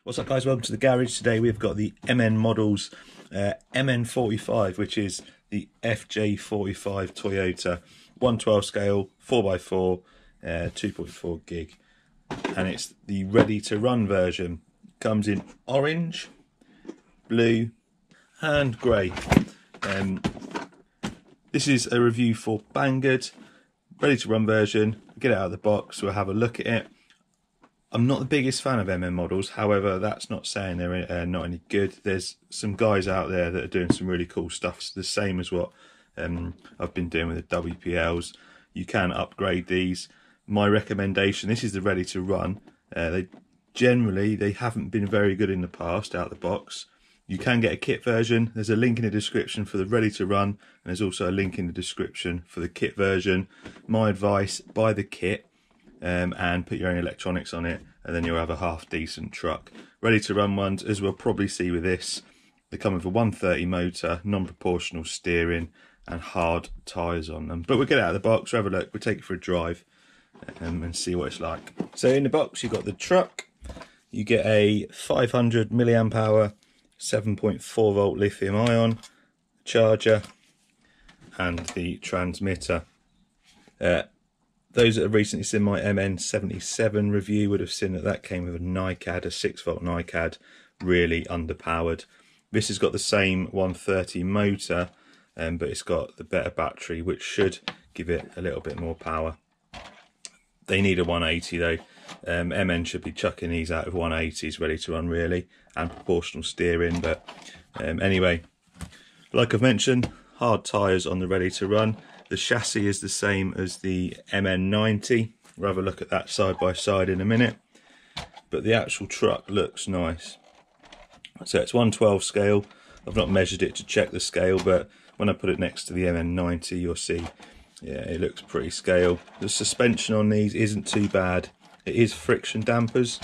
What's up guys, welcome to the garage. Today we've got the MN Models MN45, which is the FJ45 Toyota 112 scale 4x4 2.4 gig, and it's the ready to run version. Comes in orange, blue and grey. This is a review for Banggood, ready to run version. Get it out of the box, we'll have a look at it. I'm not the biggest fan of MN Models, however that's not saying they're not any good. There's some guys out there that are doing some really cool stuff. It's the same as what I've been doing with the WPLs. You can upgrade these. My recommendation, this is the ready to run. They haven't been very good in the past out of the box. You can get a kit version. There's a link in the description for the ready to run, and there's also a link in the description for the kit version. My advice, buy the kit and put your own electronics on it, and then you'll have a half decent truck. Ready to run ones, as we'll probably see with this, they come with a 130 motor, non-proportional steering and hard tyres on them. But we'll get it out of the box, we'll have a look, we'll take it for a drive and see what it's like. So in the box you've got the truck, you get a 500 milliamp hour 7.4 volt lithium ion charger and the transmitter. Those that have recently seen my MN77 review would have seen that came with a NiCad, a 6 volt NiCad, really underpowered. This has got the same 130 motor, but it's got the better battery, which should give it a little bit more power. They need a 180 though. MN should be chucking these out of 180s ready to run really, and proportional steering. But anyway, like I've mentioned, hard tyres on the ready to run. The chassis is the same as the MN90. We'll have a look at that side by side in a minute. But the actual truck looks nice. So it's 112 scale. I've not measured it to check the scale, but when I put it next to the MN90, you'll see, yeah, it looks pretty scale. The suspension on these isn't too bad. It is friction dampers,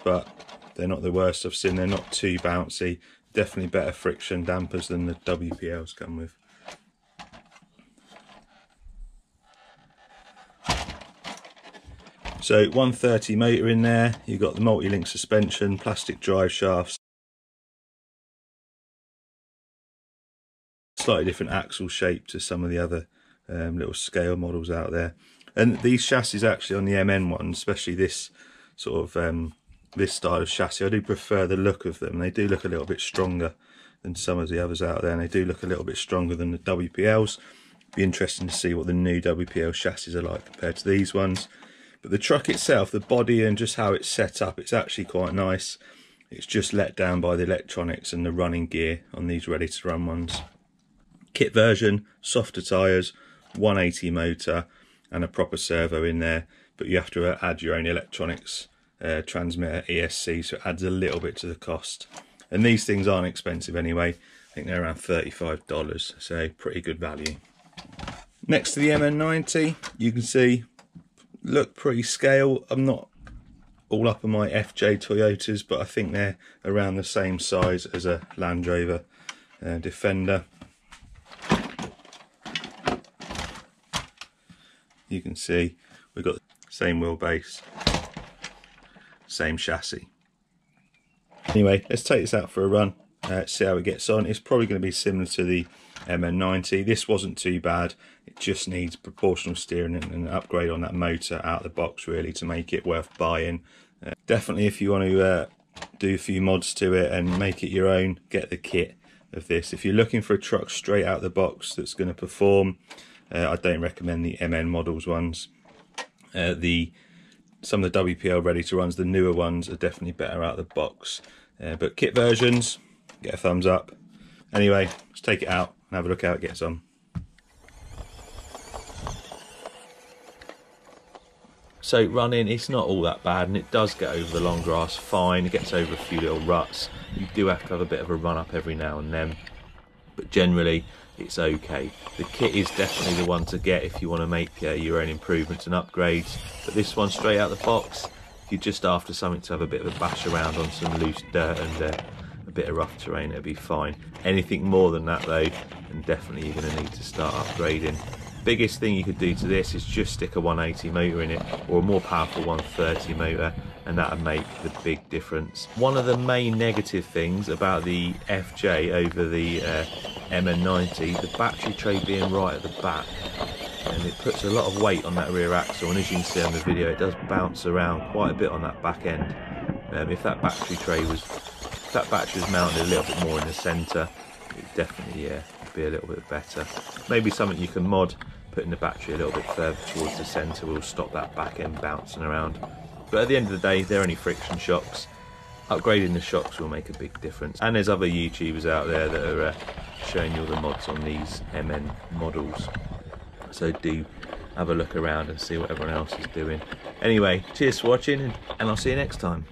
but they're not the worst I've seen. They're not too bouncy. Definitely better friction dampers than the WPLs come with. So 130 motor in there, you've got the multi-link suspension, plastic drive shafts, slightly different axle shape to some of the other little scale models out there. And these chassis actually on the MN ones, especially this sort of this style of chassis, I do prefer the look of them. They do look a little bit stronger than some of the others out there, and they do look a little bit stronger than the WPLs. Be interesting to see what the new WPL chassis are like compared to these ones. But the truck itself, the body and just how it's set up, it's actually quite nice. It's just let down by the electronics and the running gear on these ready to run ones. Kit version, softer tyres, 180 motor and a proper servo in there, but you have to add your own electronics, transmitter, ESC, so it adds a little bit to the cost. And these things aren't expensive anyway. I think they're around $35, so pretty good value. Next to the MN90, you can see, look pretty scale. I'm not all up on my FJ Toyotas, but I think they're around the same size as a Land Rover Defender. You can see we've got the same wheelbase, same chassis. Anyway, let's take this out for a run, see how it gets on. It's probably going to be similar to the MN90. This wasn't too bad. It just needs proportional steering and an upgrade on that motor out of the box really to make it worth buying. Definitely if you want to do a few mods to it and make it your own, get the kit of this. If you're looking for a truck straight out of the box that's going to perform, I don't recommend the MN Models ones. Some of the WPL ready to runs, the newer ones, are definitely better out of the box. But kit versions, get a thumbs up. Anyway, let's take it out and have a look how it gets on. So running, it's not all that bad, and it does get over the long grass fine. It gets over a few little ruts. You do have to have a bit of a run up every now and then, but generally it's okay. The kit is definitely the one to get if you want to make your own improvements and upgrades. But this one straight out the box, if you're just after something to have a bit of a bash around on some loose dirt and a bit of rough terrain, it'll be fine. Anything more than that though, and definitely you're going to need to start upgrading. Biggest thing you could do to this is just stick a 180 motor in it, or a more powerful 130 motor, and that would make the big difference. One of the main negative things about the FJ over the MN90, the battery tray being right at the back, and it puts a lot of weight on that rear axle, and as you can see on the video, it does bounce around quite a bit on that back end. If that battery was mounted a little bit more in the centre, it definitely be a little bit better. Maybe something you can mod, putting the battery a little bit further towards the centre will stop that back end bouncing around. But at the end of the day, they're only friction shocks. Upgrading the shocks will make a big difference. And there's other YouTubers out there that are showing you all the mods on these MN models. So do have a look around and see what everyone else is doing. Anyway, cheers for watching, and I'll see you next time.